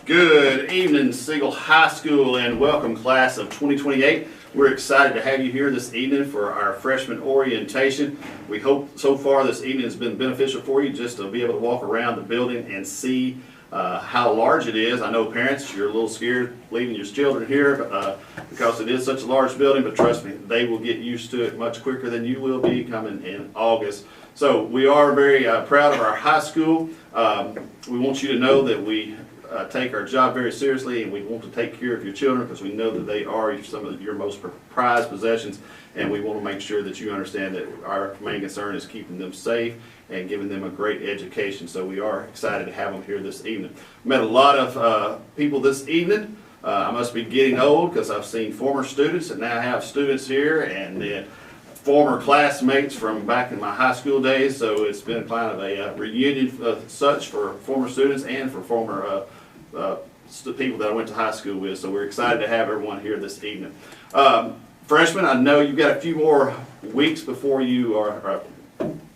Good evening, Siegel High School, and welcome class of 2028. We're excited to have you here this evening for our freshman orientation. We hope so far this evening has been beneficial for you just to be able to walk around the building and see how large it is. I know parents, you're a little scared leaving your children here because it is such a large building, but trust me, they will get used to it much quicker than you will be coming in August. So we are very proud of our high school. We want you to know that we take our job very seriously, and we want to take care of your children because we know that they are some of your most prized possessions, and we want to make sure that you understand that our main concern is keeping them safe and giving them a great education. So we are excited to have them here this evening. Met a lot of people this evening. I must be getting old because I've seen former students and now have students here, and then former classmates from back in my high school days. So it's been kind of a reunion such for former students and for former people that I went to high school with. So we're excited to have everyone here this evening. Freshmen, I know you've got a few more weeks before you are,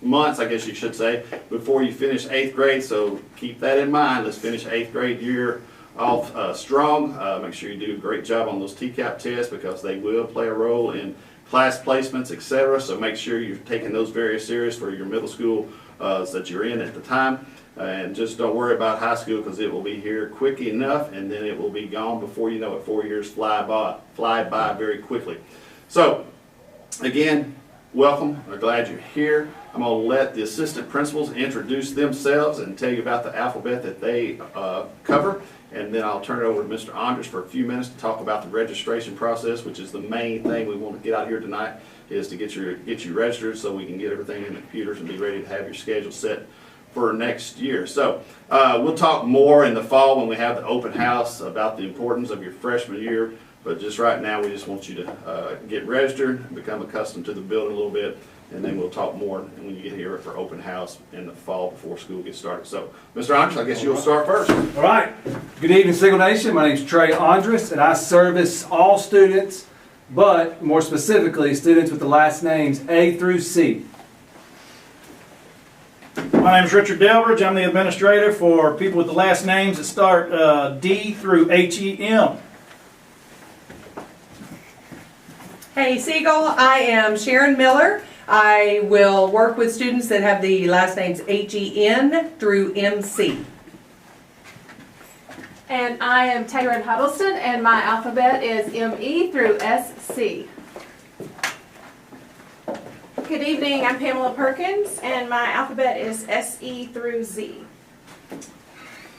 months I guess you should say, before you finish 8th grade. So keep that in mind. Let's finish 8th grade year off strong. Make sure you do a great job on those TCAP tests because they will play a role in class placements, etc. So make sure you're taking those very serious for your middle school that you're in at the time. And just don't worry about high school because it will be here quick enough, and then it will be gone before you know it. 4 years fly by very quickly. So again, welcome. I'm glad you're here. I'm going to let the assistant principals introduce themselves and tell you about the alphabet that they cover. And then I'll turn it over to Mr. Andres for a few minutes to talk about the registration process, which is the main thing we want to get out here tonight, is to get you registered so we can get everything in the computers and be ready to have your schedule set for next year. So we'll talk more in the fall when we have the open house about the importance of your freshman year. But just right now, we just want you to get registered, become accustomed to the building a little bit, and then we'll talk more when you get here for open house in the fall before school gets started. So, Mr. Andres, I guess you'll start first. All right. Good evening, Siegel Nation. My name is Trey Andres, and I service all students, but more specifically, students with the last names A through C. My name is Richard Delbridge. I'm the administrator for people with the last names that start D through HEM. Hey Siegel, I am Sharon Miller. I will work with students that have the last names HEN through MC. And I am Taryn Huddleston, and my alphabet is ME through SC. Good evening, I'm Pamela Perkins, and my alphabet is SE through Z.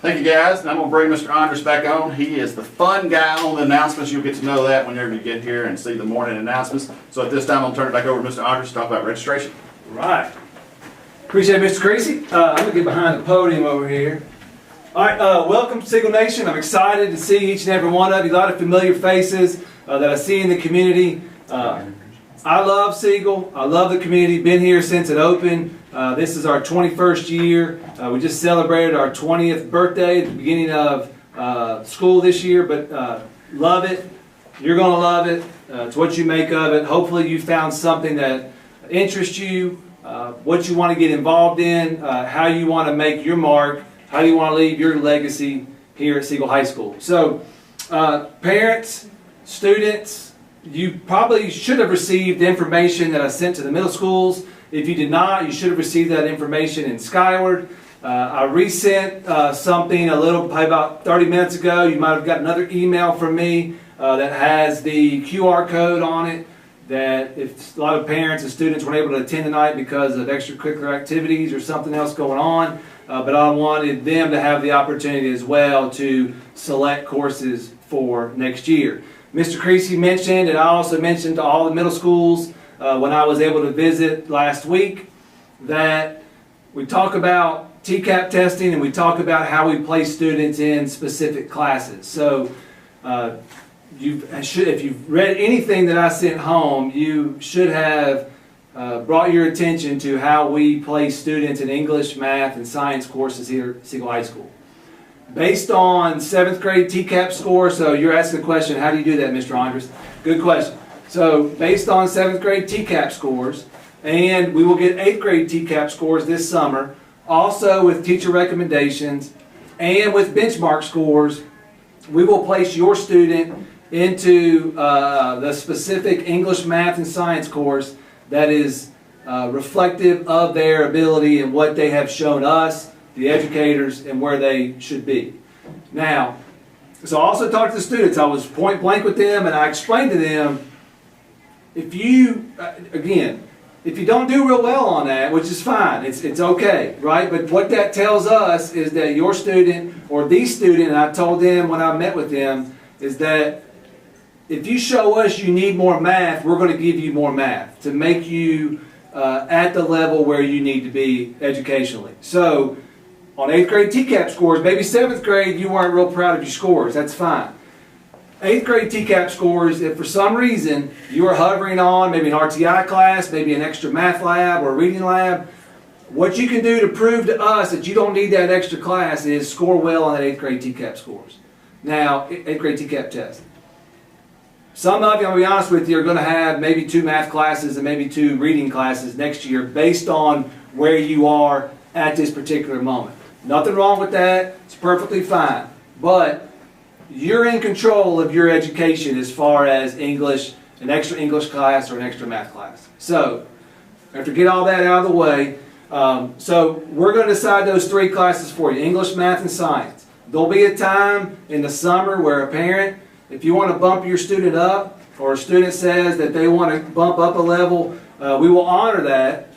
Thank you, guys. And I'm going to bring Mr. Andres back on. He is the fun guy on the announcements. You'll get to know that whenever you get here and see the morning announcements. So at this time, I'll turn it back over to Mr. Andres to talk about registration. Right. Appreciate it, Mr. Creasy. I'm going to get behind the podium over here. All right, welcome to Siegel Nation. I'm excited to see each and every one of you. A lot of familiar faces that I see in the community. I love Siegel. I love the community. Been here since it opened. This is our 21st year. We just celebrated our 20th birthday at the beginning of school this year, but love it. You're going to love it. It's what you make of it. Hopefully you found something that interests you, what you want to get involved in, how you want to make your mark, how you want to leave your legacy here at Siegel High School. So parents, students, you probably should have received the information that I sent to the middle schools. If you did not, you should have received that information in Skyward. I resent something probably about 30 minutes ago. You might have got another email from me that has the QR code on it, that if a lot of parents and students weren't able to attend tonight because of extracurricular activities or something else going on, but I wanted them to have the opportunity as well to select courses for next year. Mr. Creasy mentioned, and I also mentioned to all the middle schools when I was able to visit last week, that we talk about TCAP testing and we talk about how we place students in specific classes. So if you've read anything that I sent home, you should have brought your attention to how we place students in English, math, and science courses here at Siegel High School. Based on 7th grade TCAP score, so you're asking the question, how do you do that, Mr. Andres? Good question. So based on 7th grade TCAP scores, and we will get 8th grade TCAP scores this summer, also with teacher recommendations, and with benchmark scores, we will place your student into the specific English, math, and science course that is reflective of their ability and what they have shown us, the educators, and where they should be. Now, so I also talked to the students. I was point blank with them, and I explained to them, if you, again, if you don't do real well on that, which is fine, it's okay, right? But what that tells us is that your student, or the student, and I told them when I met with them, is that if you show us you need more math, we're going to give you more math to make you at the level where you need to be educationally. So, on 8th grade TCAP scores, maybe 7th grade you weren't real proud of your scores, that's fine. 8th grade TCAP scores, if for some reason you are hovering on maybe an RTI class, maybe an extra math lab or a reading lab, what you can do to prove to us that you don't need that extra class is score well on that 8th grade TCAP scores. Now, 8th grade TCAP test. Some of you, I'm going to be honest with you, are going to have maybe 2 math classes and maybe 2 reading classes next year based on where you are at this particular moment. Nothing wrong with that. It's perfectly fine. But you're in control of your education as far as English, an extra English class or an extra math class. So, after get all that out of the way, so we're going to decide those 3 classes for you, English, math, and science. There'll be a time in the summer where a parent, if you want to bump your student up, or a student says that they want to bump up a level, we will honor that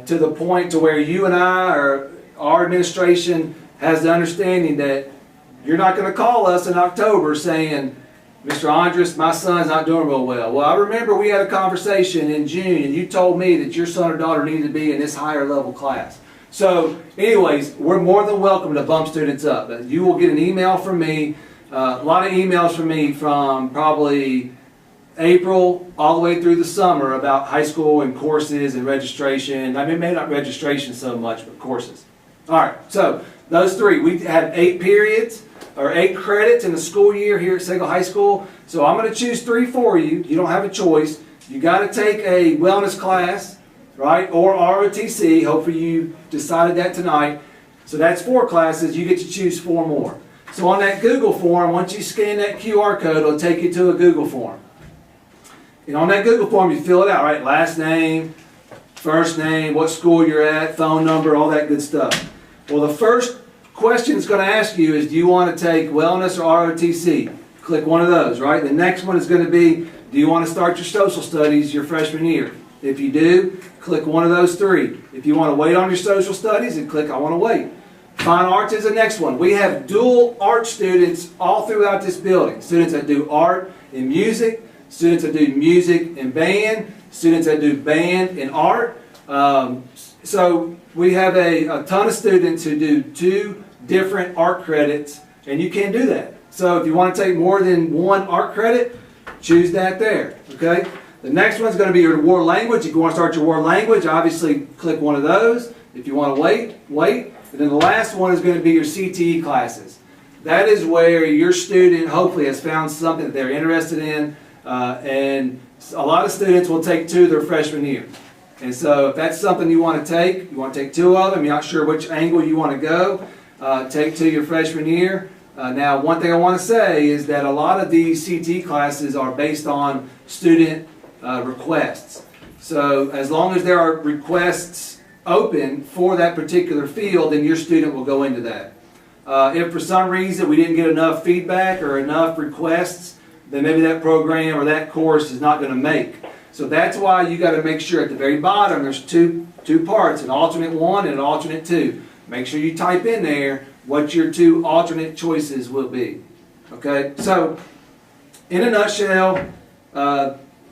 to the point to where you and I, or our administration, has the understanding that you're not going to call us in October saying, Mr. Andrus, my son's not doing real well. Well, I remember we had a conversation in June and you told me that your son or daughter needed to be in this higher level class. So, anyways, we're more than welcome to bump students up. You will get an email from me, a lot of emails from me from probably April all the way through the summer about high school and courses and registration. I mean, maybe not registration so much, but courses. All right, so those 3. We have 8 periods, or 8 credits in the school year here at Segal High School. So I'm going to choose 3 for you. You don't have a choice. You got to take a wellness class, right, or ROTC. Hopefully you decided that tonight. So that's 4 classes. You get to choose 4 more. So on that Google form, once you scan that QR code, it'll take you to a Google form. And on that Google form, you fill it out, right? Last name, first name, what school you're at, phone number, all that good stuff. Well, the first question it's going to ask you is, do you want to take wellness or ROTC? Click one of those, right? The next one is going to be, do you want to start your social studies your freshman year? If you do, click one of those 3. If you want to wait on your social studies, then click I want to wait. Fine arts is the next one. We have dual art students all throughout this building. Students that do art and music, students that do music and band, students that do band and art. So we have a ton of students who do 2 different art credits, and you can do that. So if you want to take more than 1 art credit, choose that there, okay? The next one's going to be your world language. If you want to start your world language, obviously click one of those. If you want to wait. And then the last one is going to be your CTE classes. That is where your student hopefully has found something that they're interested in, and a lot of students will take 2 their freshman year. And so if that's something you want to take 2 of them, you're not sure which angle you want to go, take 2 your freshman year. Now, one thing I want to say is that a lot of these CTE classes are based on student requests. So as long as there are requests open for that particular field, then your student will go into that. If for some reason we didn't get enough feedback or enough requests, then maybe that program or that course is not going to make. So that's why you got to make sure at the very bottom there's two parts, an alternate 1 and an alternate 2. Make sure you type in there what your 2 alternate choices will be. Okay, so in a nutshell,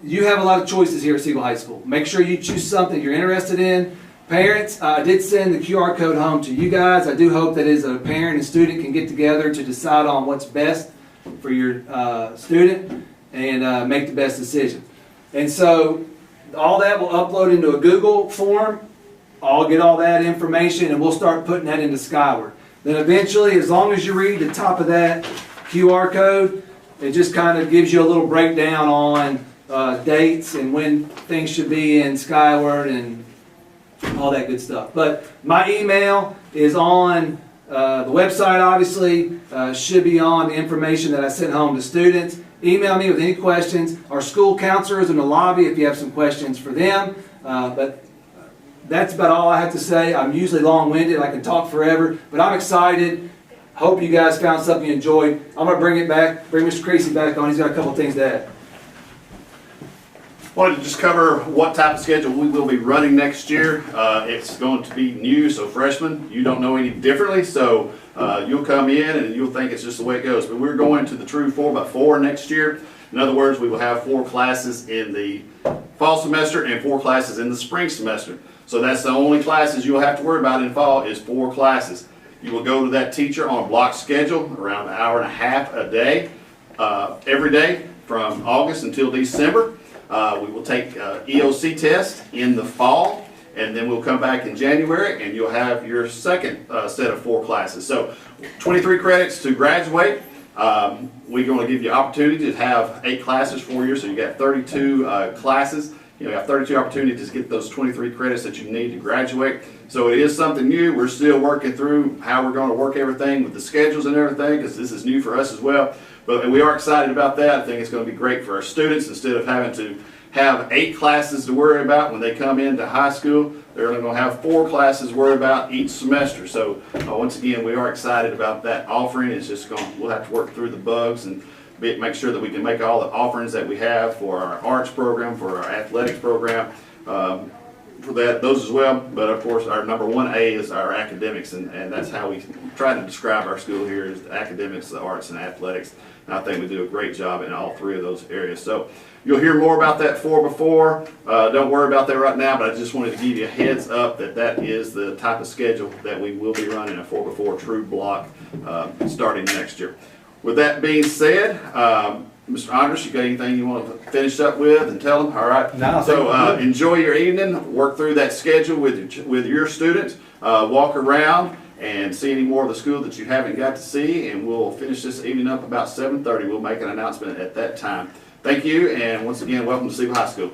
you have a lot of choices here at Segal High School. Make sure you choose something you're interested in. Parents, I did send the QR code home to you guys. I do hope that as a parent and student can get together to decide on what's best for your student and make the best decision. And so all that will upload into a Google form. I'll get all that information and we'll start putting that into Skyward. Then eventually, as long as you read the top of that QR code, it just kind of gives you a little breakdown on dates and when things should be in Skyward and all that good stuff. But my email is on The website obviously should be on the information that I sent home to students. Email me with any questions. Our school counselors in the lobby if you have some questions for them. But that's about all I have to say. I'm usually long-winded. I can talk forever, but I'm excited. Hope you guys found something you enjoyed. I'm going to bring Mr. Creasy back on. He's got a couple things to add. Wanted to just cover what type of schedule we will be running next year. It's going to be new, so freshmen, you don't know any differently, so you'll come in and you'll think it's just the way it goes. But we're going to the true 4x4 next year. In other words, we will have 4 classes in the fall semester and 4 classes in the spring semester. So that's the only classes you'll have to worry about in fall is 4 classes. You will go to that teacher on a block schedule, around an hour and a half a day, every day from August until December. We will take EOC test in the fall, and then we'll come back in January and you'll have your second set of 4 classes. So 23 credits to graduate. We're going to give you opportunity to have 8 classes for you, so you got 32 classes. You have 32 opportunities to get those 23 credits that you need to graduate. So it is something new. We're still working through how we're going to work everything with the schedules and everything, because this is new for us as well. But we are excited about that. I think it's going to be great for our students. Instead of having to have 8 classes to worry about when they come into high school, they're only going to have 4 classes to worry about each semester. So once again, we are excited about that offering. It's just we'll have to work through the bugs and make sure that we can make all the offerings that we have for our arts program, for our athletics program, for those as well. But of course, our number 1A is our academics, and that's how we try to describe our school here, is the academics, the arts, and athletics. And I think we do a great job in all 3 of those areas. So you'll hear more about that 4x4. Don't worry about that right now, but I just wanted to give you a heads up that that is the type of schedule that we will be running, a 4x4 true block starting next year. With that being said, Mr. Andres, you got anything you want to finish up with and tell them? All right. No, so enjoy your evening. Work through that schedule with your students. Walk around and see any more of the school that you haven't got to see, and we'll finish this evening up about 7:30. We'll make an announcement at that time. Thank you, and once again, welcome to Siegel High School.